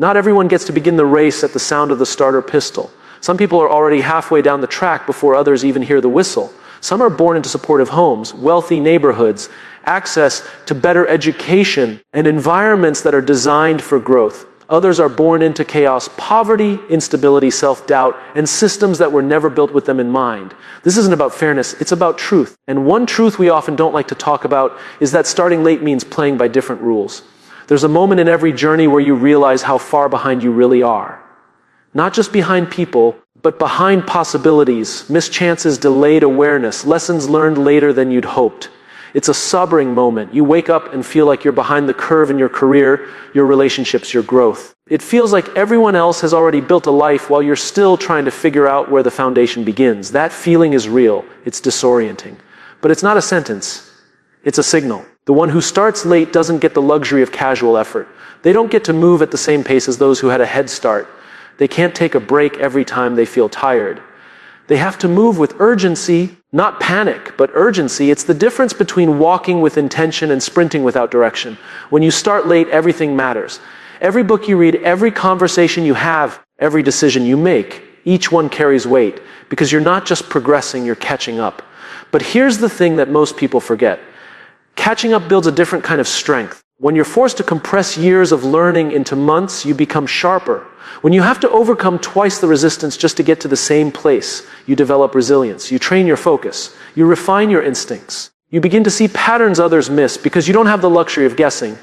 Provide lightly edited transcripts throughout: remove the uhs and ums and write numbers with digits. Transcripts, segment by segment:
Not everyone gets to begin the race at the sound of the starter pistol. Some people are already halfway down the track before others even hear the whistle. Some are born into supportive homes, wealthy neighborhoods, access to better education, and environments that are designed for growth. Others are born into chaos, poverty, instability, self-doubt, and systems that were never built with them in mind. This isn't about fairness, it's about truth. And one truth we often don't like to talk about is that starting late means playing by different rules. There's a moment in every journey where you realize how far behind you really are. Not just behind people, but behind possibilities, mischances, delayed awareness, lessons learned later than you'd hoped. It's a sobering moment. You wake up and feel like you're behind the curve in your career, your relationships, your growth. It feels like everyone else has already built a life while you're still trying to figure out where the foundation begins. That feeling is real. It's disorienting. But it's not a sentence. It's a signal. The one who starts late doesn't get the luxury of casual effort. They don't get to move at the same pace as those who had a head start. They can't take a break every time they feel tired. They have to move with urgency, not panic, but urgency. It's the difference between walking with intention and sprinting without direction. When you start late, everything matters. Every book you read, every conversation you have, every decision you make, each one carries weight because you're not just progressing, you're catching up. But here's the thing that most people forget. Catching up builds a different kind of strength. When you're forced to compress years of learning into months, you become sharper. When you have to overcome twice the resistance just to get to the same place, you develop resilience. You train your focus. You refine your instincts. You begin to see patterns others miss because you don't have the luxury of guessing.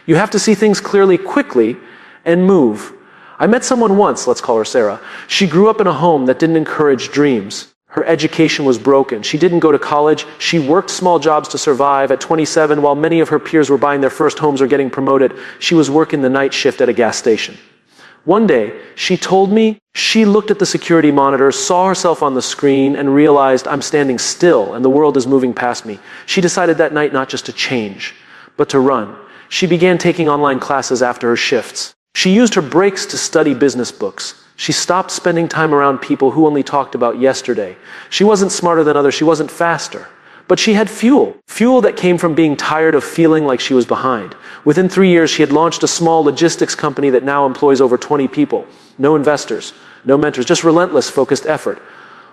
You have to see things clearly, quickly, and move. I met someone once, let's call her Sarah. She grew up in a home that didn't encourage dreams. Her education was broken. She didn't go to college. She worked small jobs to survive. At 27, while many of her peers were buying their first homes or getting promoted, she was working the night shift at a gas station. One day, she told me she looked at the security monitor, saw herself on the screen, and realized I'm standing still and the world is moving past me. She decided that night not just to change, but to run. She began taking online classes after her shifts. She used her breaks to study business books. She stopped spending time around people who only talked about yesterday. She wasn't smarter than others. She wasn't faster. But she had fuel. Fuel that came from being tired of feeling like she was behind. Within 3 years, she had launched a small logistics company that now employs over 20 people. No investors, no mentors, just relentless, focused effort.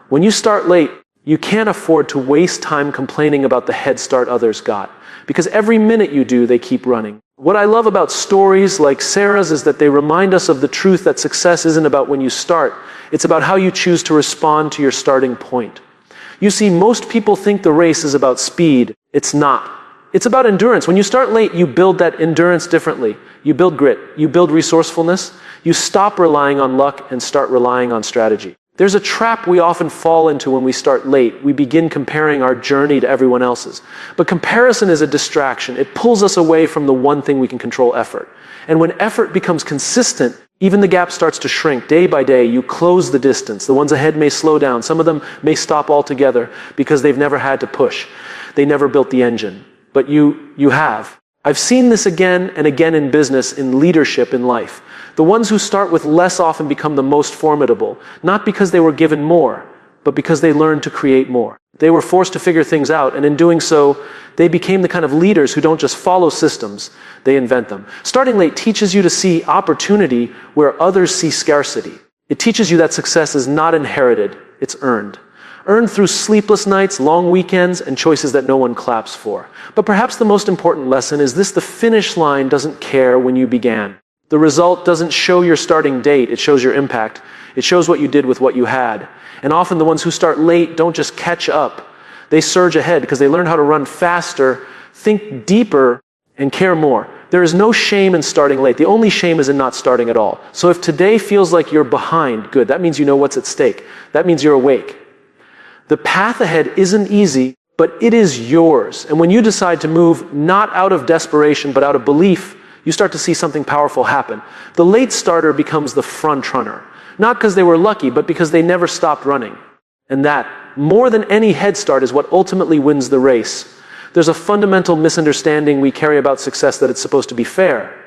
When you start late, you can't afford to waste time complaining about the head start others got. Because every minute you do, they keep running. What I love about stories like Sarah's is that they remind us of the truth that success isn't about when you start. It's about how you choose to respond to your starting point. You see, most people think the race is about speed. It's not. It's about endurance. When you start late, you build that endurance differently. You build grit. You build resourcefulness. You stop relying on luck and start relying on strategy. There's a trap we often fall into when we start late. We begin comparing our journey to everyone else's. But comparison is a distraction. It pulls us away from the one thing we can control, effort. And when effort becomes consistent, even the gap starts to shrink. Day by day, you close the distance. The ones ahead may slow down. Some of them may stop altogether because they've never had to push. They never built the engine. But you have. I've seen this again and again in business, in leadership, in life. The ones who start with less often become the most formidable, not because they were given more, but because they learned to create more. They were forced to figure things out, and in doing so, they became the kind of leaders who don't just follow systems, they invent them. Starting late teaches you to see opportunity where others see scarcity. It teaches you that success is not inherited, it's earned. Earned through sleepless nights, long weekends, and choices that no one claps for. But perhaps the most important lesson is this: the finish line doesn't care when you began. The result doesn't show your starting date, it shows your impact. It shows what you did with what you had. And often the ones who start late don't just catch up. They surge ahead because they learn how to run faster, think deeper, and care more. There is no shame in starting late. The only shame is in not starting at all. So if today feels like you're behind, good. That means you know what's at stake. That means you're awake. The path ahead isn't easy, but it is yours. And when you decide to move not out of desperation, but out of belief, you start to see something powerful happen. The late starter becomes the front runner. Not because they were lucky, but because they never stopped running. And that, more than any head start, is what ultimately wins the race. There's a fundamental misunderstanding we carry about success, that it's supposed to be fair.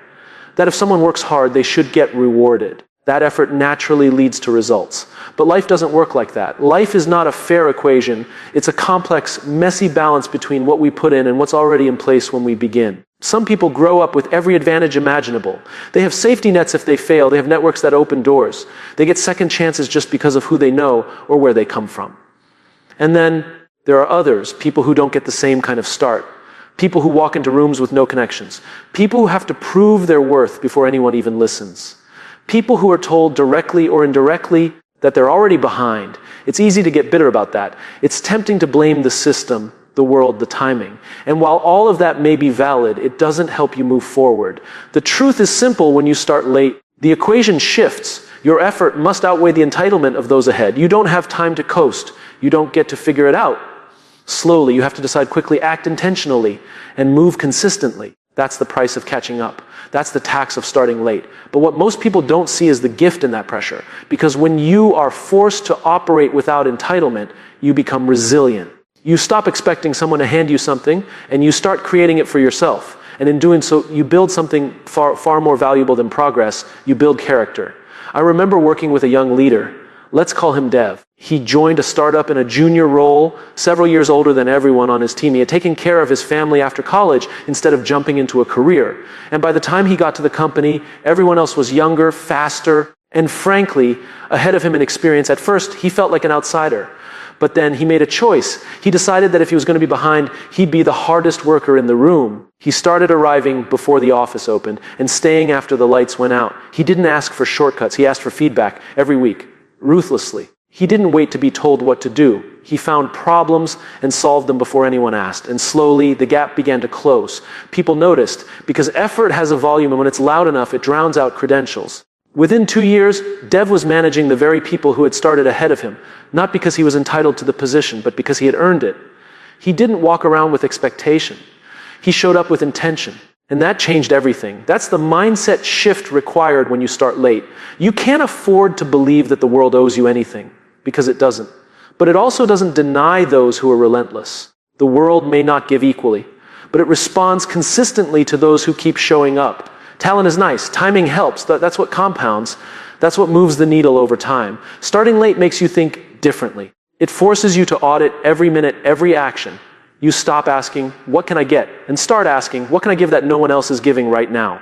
That if someone works hard, they should get rewarded. That effort naturally leads to results. But life doesn't work like that. Life is not a fair equation. It's a complex, messy balance between what we put in and what's already in place when we begin. Some people grow up with every advantage imaginable. They have safety nets if they fail. They have networks that open doors. They get second chances just because of who they know or where they come from. And then there are others, people who don't get the same kind of start. People who walk into rooms with no connections. People who have to prove their worth before anyone even listens. People who are told directly or indirectly that they're already behind. It's easy to get bitter about that. It's tempting to blame the system, the world, the timing. And while all of that may be valid, it doesn't help you move forward. The truth is simple when you start late. The equation shifts. Your effort must outweigh the entitlement of those ahead. You don't have time to coast. You don't get to figure it out slowly. You have to decide quickly, act intentionally, and move consistently. That's the price of catching up. That's the tax of starting late. But what most people don't see is the gift in that pressure. Because when you are forced to operate without entitlement, you become resilient. You stop expecting someone to hand you something, and you start creating it for yourself. And in doing so, you build something far more valuable than progress. You build character. I remember working with a young leader. Let's call him Dev. He joined a startup in a junior role, several years older than everyone on his team. He had taken care of his family after college instead of jumping into a career. And by the time he got to the company, everyone else was younger, faster, and frankly, ahead of him in experience. At first, he felt like an outsider. But then he made a choice. He decided that if he was going to be behind, he'd be the hardest worker in the room. He started arriving before the office opened and staying after the lights went out. He didn't ask for shortcuts. He asked for feedback every week, ruthlessly. He didn't wait to be told what to do. He found problems and solved them before anyone asked. And slowly, the gap began to close. People noticed, because effort has a volume, and when it's loud enough, it drowns out credentials. Within 2 years, Dev was managing the very people who had started ahead of him, not because he was entitled to the position, but because he had earned it. He didn't walk around with expectation. He showed up with intention. And that changed everything. That's the mindset shift required when you start late. You can't afford to believe that the world owes you anything, because it doesn't. But it also doesn't deny those who are relentless. The world may not give equally, but it responds consistently to those who keep showing up. Talent is nice. Timing helps. That's what compounds. That's what moves the needle over time. Starting late makes you think differently. It forces you to audit every minute, every action. You stop asking, what can I get? And start asking, what can I give that no one else is giving right now?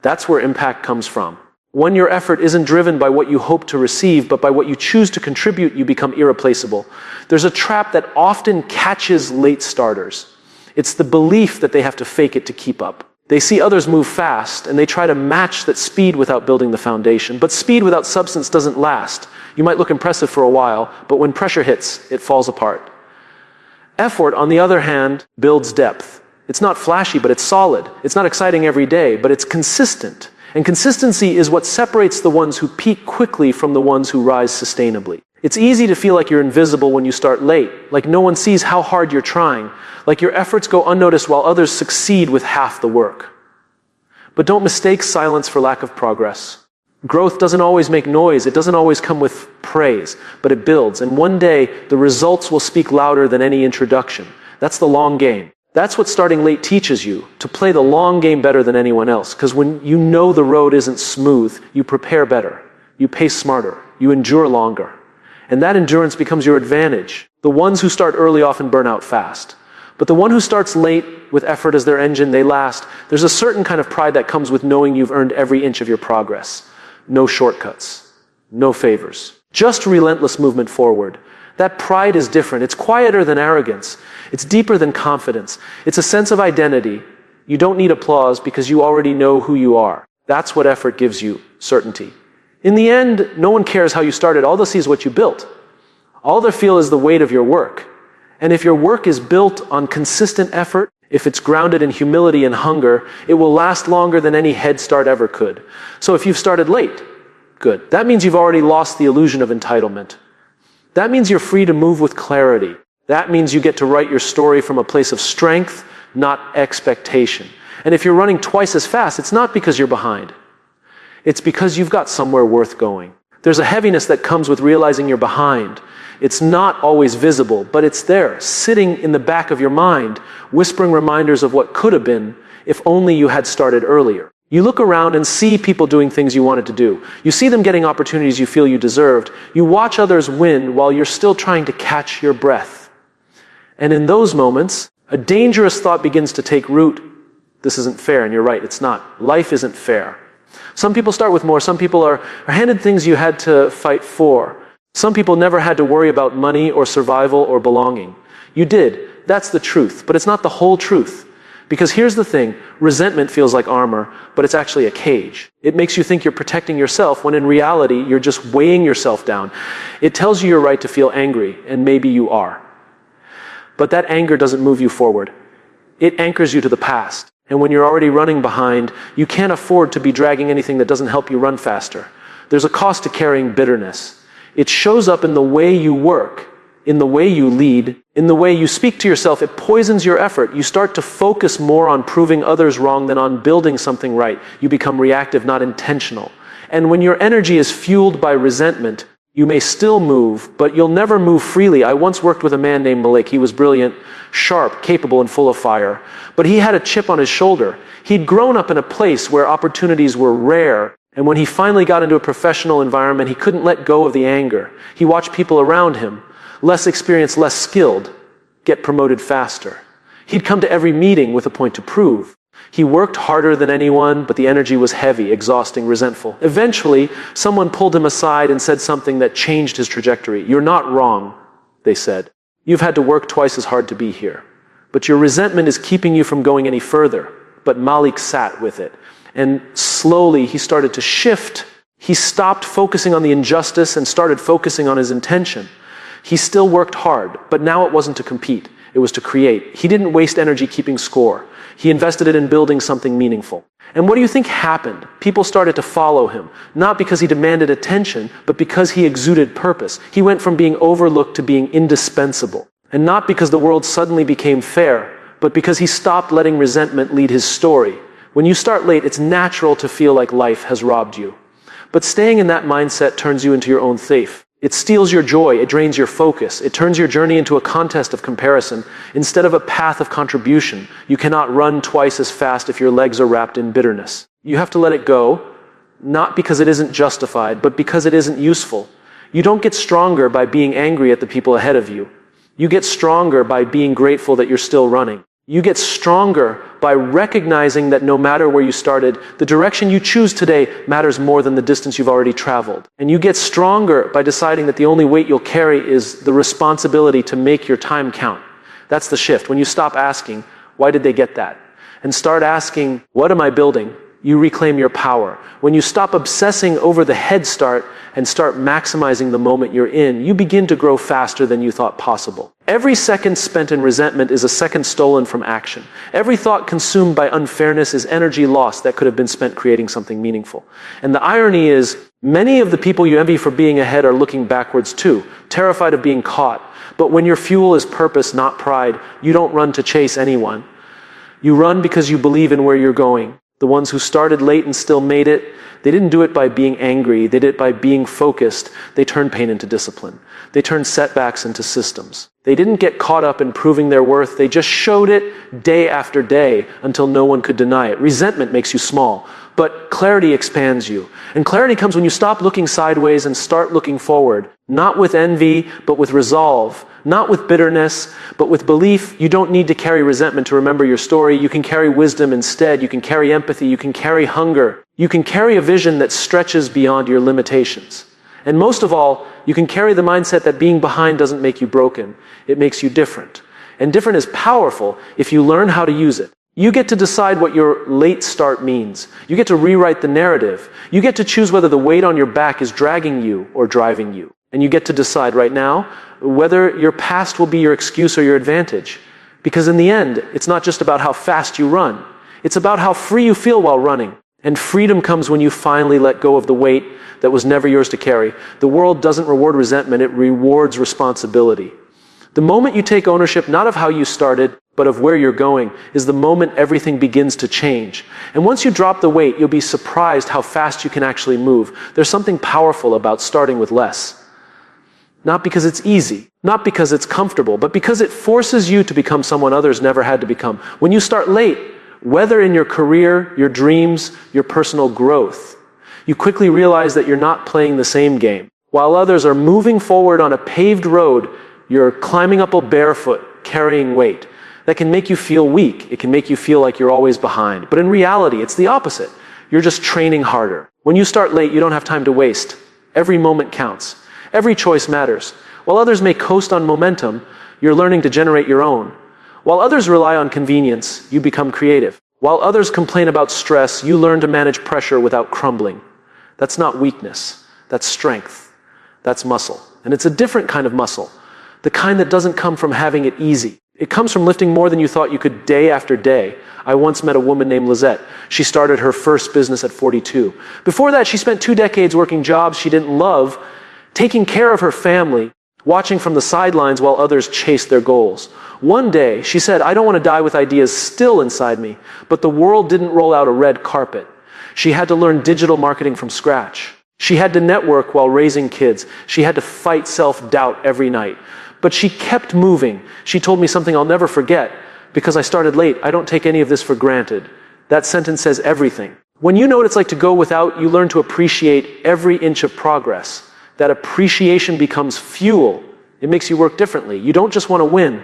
That's where impact comes from. When your effort isn't driven by what you hope to receive, but by what you choose to contribute, you become irreplaceable. There's a trap that often catches late starters. It's the belief that they have to fake it to keep up. They see others move fast, and they try to match that speed without building the foundation. But speed without substance doesn't last. You might look impressive for a while, but when pressure hits, it falls apart. Effort, on the other hand, builds depth. It's not flashy, but it's solid. It's not exciting every day, but it's consistent. And consistency is what separates the ones who peak quickly from the ones who rise sustainably. It's easy to feel like you're invisible when you start late, like no one sees how hard you're trying, like your efforts go unnoticed while others succeed with half the work. But don't mistake silence for lack of progress. Growth doesn't always make noise, it doesn't always come with praise, but it builds, and one day the results will speak louder than any introduction. That's the long game. That's what starting late teaches you, to play the long game better than anyone else, because when you know the road isn't smooth, you prepare better, you pace smarter, you endure longer. And that endurance becomes your advantage. The ones who start early often burn out fast. But the one who starts late with effort as their engine, they last. There's a certain kind of pride that comes with knowing you've earned every inch of your progress. No shortcuts. No favors. Just relentless movement forward. That pride is different. It's quieter than arrogance. It's deeper than confidence. It's a sense of identity. You don't need applause because you already know who you are. That's what effort gives you, certainty. In the end, no one cares how you started. All they'll see is what you built. All they'll feel is the weight of your work. And if your work is built on consistent effort, if it's grounded in humility and hunger, it will last longer than any head start ever could. So if you've started late, good. That means you've already lost the illusion of entitlement. That means you're free to move with clarity. That means you get to write your story from a place of strength, not expectation. And if you're running twice as fast, it's not because you're behind. It's because you've got somewhere worth going. There's a heaviness that comes with realizing you're behind. It's not always visible, but it's there, sitting in the back of your mind, whispering reminders of what could have been if only you had started earlier. You look around and see people doing things you wanted to do. You see them getting opportunities you feel you deserved. You watch others win while you're still trying to catch your breath. And in those moments, a dangerous thought begins to take root. This isn't fair, and you're right, it's not. Life isn't fair. Some people start with more. Some people are handed things you had to fight for. Some people never had to worry about money or survival or belonging. You did. That's the truth. But it's not the whole truth. Because here's the thing. Resentment feels like armor, but it's actually a cage. It makes you think you're protecting yourself when in reality, you're just weighing yourself down. It tells you you're right to feel angry, and maybe you are. But that anger doesn't move you forward. It anchors you to the past. And when you're already running behind, you can't afford to be dragging anything that doesn't help you run faster. There's a cost to carrying bitterness. It shows up in the way you work, in the way you lead, in the way you speak to yourself. It poisons your effort. You start to focus more on proving others wrong than on building something right. You become reactive, not intentional. And when your energy is fueled by resentment, you may still move, but you'll never move freely. I once worked with a man named Malik. He was brilliant, sharp, capable, and full of fire. But he had a chip on his shoulder. He'd grown up in a place where opportunities were rare. And when he finally got into a professional environment, he couldn't let go of the anger. He watched people around him, less experienced, less skilled, get promoted faster. He'd come to every meeting with a point to prove. He worked harder than anyone, but the energy was heavy, exhausting, resentful. Eventually, someone pulled him aside and said something that changed his trajectory. "You're not wrong," they said. "You've had to work twice as hard to be here. But your resentment is keeping you from going any further." But Malik sat with it. And slowly, he started to shift. He stopped focusing on the injustice and started focusing on his intention. He still worked hard, but now it wasn't to compete. It was to create. He didn't waste energy keeping score. He invested it in building something meaningful. And what do you think happened? People started to follow him, not because he demanded attention, but because he exuded purpose. He went from being overlooked to being indispensable. And not because the world suddenly became fair, but because he stopped letting resentment lead his story. When you start late, it's natural to feel like life has robbed you. But staying in that mindset turns you into your own thief. It steals your joy, it drains your focus, it turns your journey into a contest of comparison instead of a path of contribution. You cannot run twice as fast if your legs are wrapped in bitterness. You have to let it go, not because it isn't justified, but because it isn't useful. You don't get stronger by being angry at the people ahead of you. You get stronger by being grateful that you're still running. You get stronger by recognizing that no matter where you started, the direction you choose today matters more than the distance you've already traveled. And you get stronger by deciding that the only weight you'll carry is the responsibility to make your time count. That's the shift. When you stop asking, why did they get that? And start asking, what am I building? You reclaim your power. When you stop obsessing over the head start and start maximizing the moment you're in, you begin to grow faster than you thought possible. Every second spent in resentment is a second stolen from action. Every thought consumed by unfairness is energy lost that could have been spent creating something meaningful. And the irony is, many of the people you envy for being ahead are looking backwards too, terrified of being caught. But when your fuel is purpose, not pride, you don't run to chase anyone. You run because you believe in where you're going. The ones who started late and still made it, they didn't do it by being angry. They did it by being focused. They turned pain into discipline. They turned setbacks into systems. They didn't get caught up in proving their worth. They just showed it day after day until no one could deny it. Resentment makes you small, but clarity expands you. And clarity comes when you stop looking sideways and start looking forward. Not with envy, but with resolve. Not with bitterness, but with belief. You don't need to carry resentment to remember your story. You can carry wisdom instead. You can carry empathy. You can carry hunger. You can carry a vision that stretches beyond your limitations. And most of all, you can carry the mindset that being behind doesn't make you broken. It makes you different. And different is powerful if you learn how to use it. You get to decide what your late start means. You get to rewrite the narrative. You get to choose whether the weight on your back is dragging you or driving you. And you get to decide right now whether your past will be your excuse or your advantage. Because in the end, it's not just about how fast you run. It's about how free you feel while running. And freedom comes when you finally let go of the weight that was never yours to carry. The world doesn't reward resentment, it rewards responsibility. The moment you take ownership, not of how you started, but of where you're going, is the moment everything begins to change. And once you drop the weight, you'll be surprised how fast you can actually move. There's something powerful about starting with less. Not because it's easy, not because it's comfortable, but because it forces you to become someone others never had to become. When you start late, whether in your career, your dreams, your personal growth, you quickly realize that you're not playing the same game. While others are moving forward on a paved road, you're climbing up barefoot, carrying weight. that can make you feel weak. It can make you feel like you're always behind. But in reality, it's the opposite. You're just training harder. When you start late, you don't have time to waste. Every moment counts. Every choice matters. While others may coast on momentum, you're learning to generate your own. While others rely on convenience, you become creative. While others complain about stress, you learn to manage pressure without crumbling. That's not weakness. That's strength. That's muscle. And it's a different kind of muscle. The kind that doesn't come from having it easy. It comes from lifting more than you thought you could day after day. I once met a woman named Lizette. She started her first business at 42. Before that, she spent 2 decades working jobs she didn't love, taking care of her family, watching from the sidelines while others chased their goals. One day, she said, I don't want to die with ideas still inside me, but the world didn't roll out a red carpet. She had to learn digital marketing from scratch. She had to network while raising kids. She had to fight self-doubt every night. But she kept moving. She told me something I'll never forget. Because I started late, I don't take any of this for granted. That sentence says everything. When you know what it's like to go without, you learn to appreciate every inch of progress. That appreciation becomes fuel. It makes you work differently. You don't just want to win.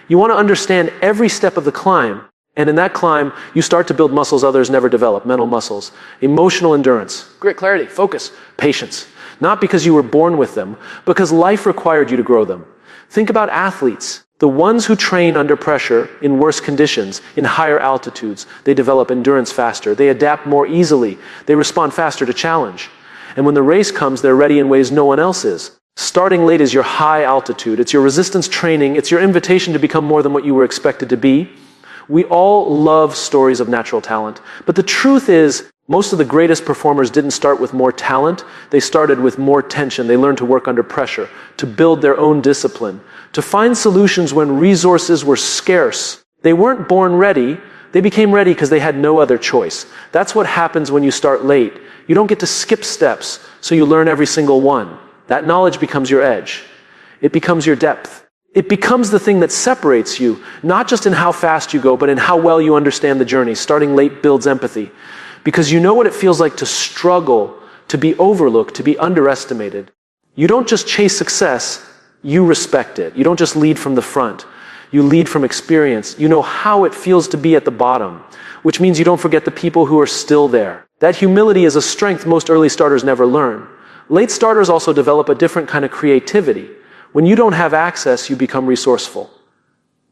You want to understand every step of the climb. And in that climb, you start to build muscles others never develop, mental muscles. Emotional endurance, grit, clarity, focus, patience. Not because you were born with them, because life required you to grow them. Think about athletes. The ones who train under pressure, in worse conditions, in higher altitudes, they develop endurance faster. They adapt more easily. They respond faster to challenge. And when the race comes, they're ready in ways no one else is. Starting late is your high altitude. It's your resistance training. It's your invitation to become more than what you were expected to be. We all love stories of natural talent. But the truth is, most of the greatest performers didn't start with more talent. They started with more tension. They learned to work under pressure, to build their own discipline, to find solutions when resources were scarce. They weren't born ready. They became ready because they had no other choice. That's what happens when you start late. You don't get to skip steps, so you learn every single one. That knowledge becomes your edge. It becomes your depth. It becomes the thing that separates you, not just in how fast you go, but in how well you understand the journey. Starting late builds empathy. Because you know what it feels like to struggle, to be overlooked, to be underestimated. You don't just chase success, you respect it. You don't just lead from the front. You lead from experience. You know how it feels to be at the bottom, which means you don't forget the people who are still there. That humility is a strength most early starters never learn. Late starters also develop a different kind of creativity. When you don't have access, you become resourceful.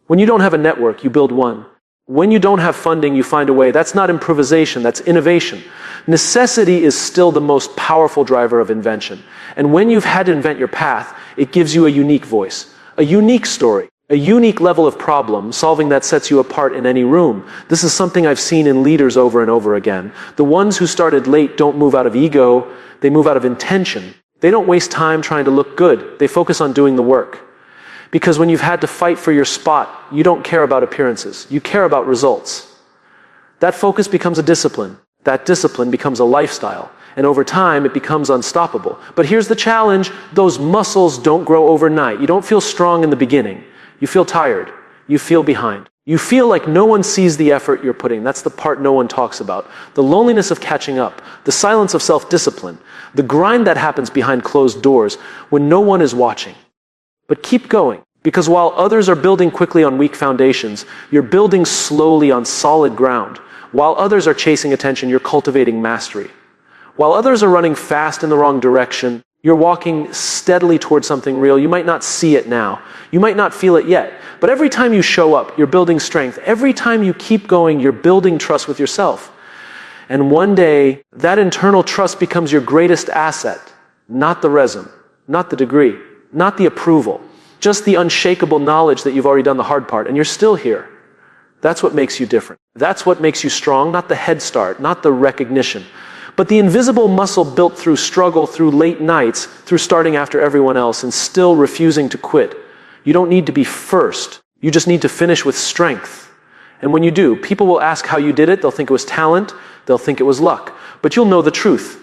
When you don't have a network, you build one. When you don't have funding, you find a way. That's not improvisation, that's innovation. Necessity is still the most powerful driver of invention. And when you've had to invent your path, it gives you a unique voice, a unique story, a unique level of problem solving that sets you apart in any room. This is something I've seen in leaders over and over again. The ones who started late don't move out of ego, they move out of intention. They don't waste time trying to look good. They focus on doing the work. Because when you've had to fight for your spot, you don't care about appearances. You care about results. That focus becomes a discipline. That discipline becomes a lifestyle. And over time, it becomes unstoppable. But here's the challenge. Those muscles don't grow overnight. You don't feel strong in the beginning. You feel tired. You feel behind. You feel like no one sees the effort you're putting. That's the part no one talks about. The loneliness of catching up. The silence of self-discipline. The grind that happens behind closed doors when no one is watching. But keep going, because while others are building quickly on weak foundations, you're building slowly on solid ground. While others are chasing attention, you're cultivating mastery. While others are running fast in the wrong direction, you're walking steadily towards something real. You might not see it now. You might not feel it yet. But every time you show up, you're building strength. Every time you keep going, you're building trust with yourself. And one day, that internal trust becomes your greatest asset, not the resume, not the degree, not the approval, just the unshakable knowledge that you've already done the hard part, and you're still here. That's what makes you different. That's what makes you strong, not the head start, not the recognition, but the invisible muscle built through struggle, through late nights, through starting after everyone else and still refusing to quit. You don't need to be first. You just need to finish with strength. And when you do, people will ask how you did it. They'll think it was talent. They'll think it was luck. But you'll know the truth.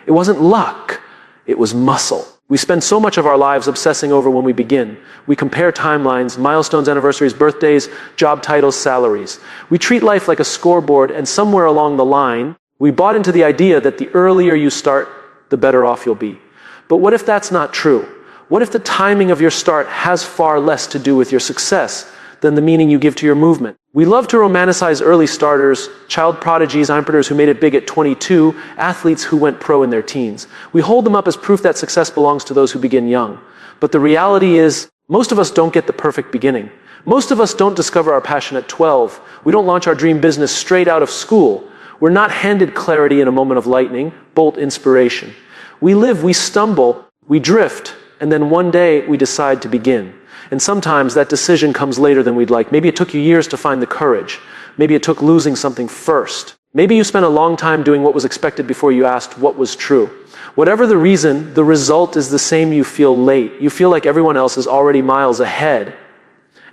It wasn't luck. It was muscle. We spend so much of our lives obsessing over when we begin. We compare timelines, milestones, anniversaries, birthdays, job titles, salaries. We treat life like a scoreboard, and somewhere along the line, we bought into the idea that the earlier you start, the better off you'll be. But what if that's not true? What if the timing of your start has far less to do with your success than the meaning you give to your movement. We love to romanticize early starters, child prodigies, entrepreneurs who made it big at 22, athletes who went pro in their teens. We hold them up as proof that success belongs to those who begin young. But the reality is, most of us don't get the perfect beginning. Most of us don't discover our passion at 12. We don't launch our dream business straight out of school. We're not handed clarity in a moment of lightning, bolt inspiration. We live, we stumble, we drift, and then one day we decide to begin. And sometimes that decision comes later than we'd like. Maybe it took you years to find the courage. Maybe it took losing something first. Maybe you spent a long time doing what was expected before you asked what was true. Whatever the reason, the result is the same. You feel late. You feel like everyone else is already miles ahead.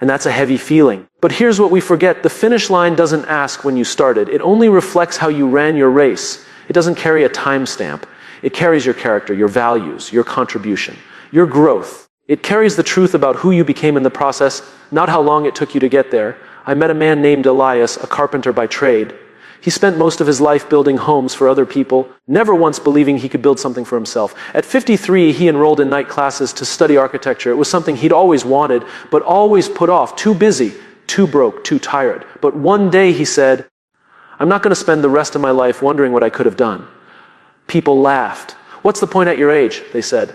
And that's a heavy feeling. But here's what we forget. The finish line doesn't ask when you started. It only reflects how you ran your race. It doesn't carry a timestamp. It carries your character, your values, your contribution, your growth. It carries the truth about who you became in the process, not how long it took you to get there. I met a man named Elias, a carpenter by trade. He spent most of his life building homes for other people, never once believing he could build something for himself. At 53, he enrolled in night classes to study architecture. It was something he'd always wanted, but always put off, too busy, too broke, too tired. But one day he said, I'm not going to spend the rest of my life wondering what I could have done. People laughed. What's the point at your age? They said.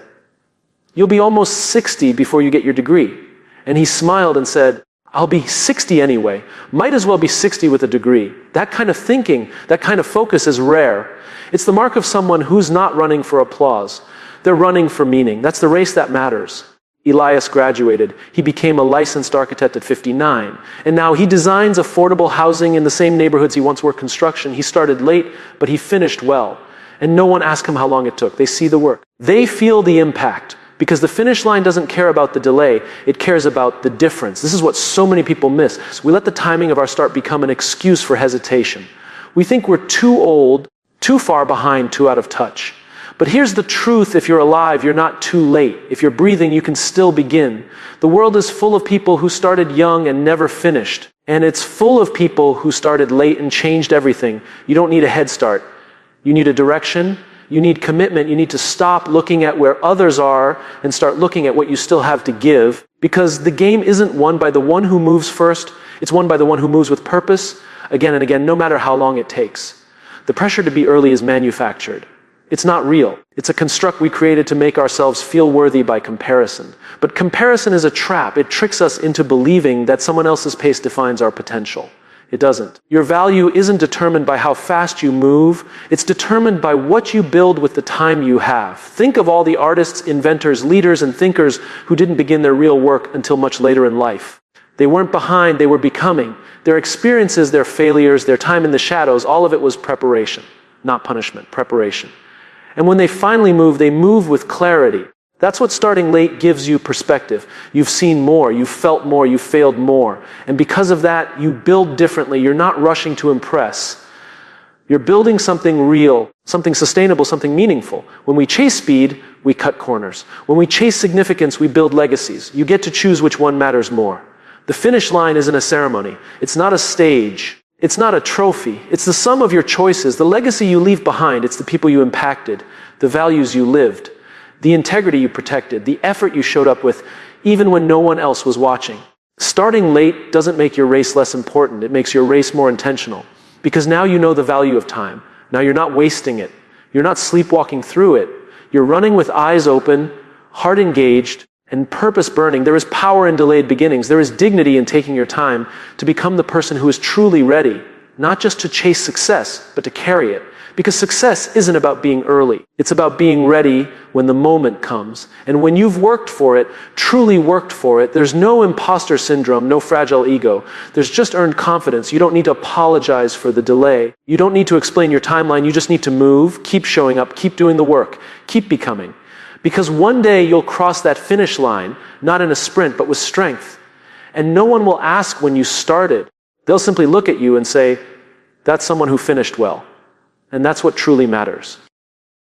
You'll be almost 60 before you get your degree. And he smiled and said, I'll be 60 anyway. Might as well be 60 with a degree. That kind of thinking, that kind of focus is rare. It's the mark of someone who's not running for applause. They're running for meaning. That's the race that matters. Elias graduated. He became a licensed architect at 59. And now he designs affordable housing in the same neighborhoods he once worked construction. He started late, but he finished well. And no one asked him how long it took. They see the work. They feel the impact. Because the finish line doesn't care about the delay, it cares about the difference. This is what so many people miss. We let the timing of our start become an excuse for hesitation. We think we're too old, too far behind, too out of touch. But here's the truth: if you're alive, you're not too late. If you're breathing, you can still begin. The world is full of people who started young and never finished. And it's full of people who started late and changed everything. You don't need a head start. You need a direction. You need commitment. You need to stop looking at where others are and start looking at what you still have to give. Because the game isn't won by the one who moves first. It's won by the one who moves with purpose, again and again, no matter how long it takes. The pressure to be early is manufactured. It's not real. It's a construct we created to make ourselves feel worthy by comparison. But comparison is a trap. It tricks us into believing that someone else's pace defines our potential. It doesn't. Your value isn't determined by how fast you move. It's determined by what you build with the time you have. Think of all the artists, inventors, leaders, and thinkers who didn't begin their real work until much later in life. They weren't behind, they were becoming. Their experiences, their failures, their time in the shadows, all of it was preparation, not punishment, preparation. And when they finally move, they move with clarity. That's what starting late gives you perspective. You've seen more, you've felt more, you've failed more. And because of that, you build differently. You're not rushing to impress. You're building something real, something sustainable, something meaningful. When we chase speed, we cut corners. When we chase significance, we build legacies. You get to choose which one matters more. The finish line isn't a ceremony. It's not a stage. It's not a trophy. It's the sum of your choices, the legacy you leave behind. It's the people you impacted, the values you lived, the integrity you protected, the effort you showed up with, even when no one else was watching. Starting late doesn't make your race less important. It makes your race more intentional. Because now you know the value of time. Now you're not wasting it. You're not sleepwalking through it. You're running with eyes open, heart engaged, and purpose burning. There is power in delayed beginnings. There is dignity in taking your time to become the person who is truly ready, not just to chase success, but to carry it. Because success isn't about being early. It's about being ready when the moment comes. And when you've worked for it, truly worked for it, there's no imposter syndrome, no fragile ego. There's just earned confidence. You don't need to apologize for the delay. You don't need to explain your timeline. You just need to move, keep showing up, keep doing the work, keep becoming. Because one day you'll cross that finish line, not in a sprint, but with strength. And no one will ask when you started. They'll simply look at you and say, that's someone who finished well. And that's what truly matters.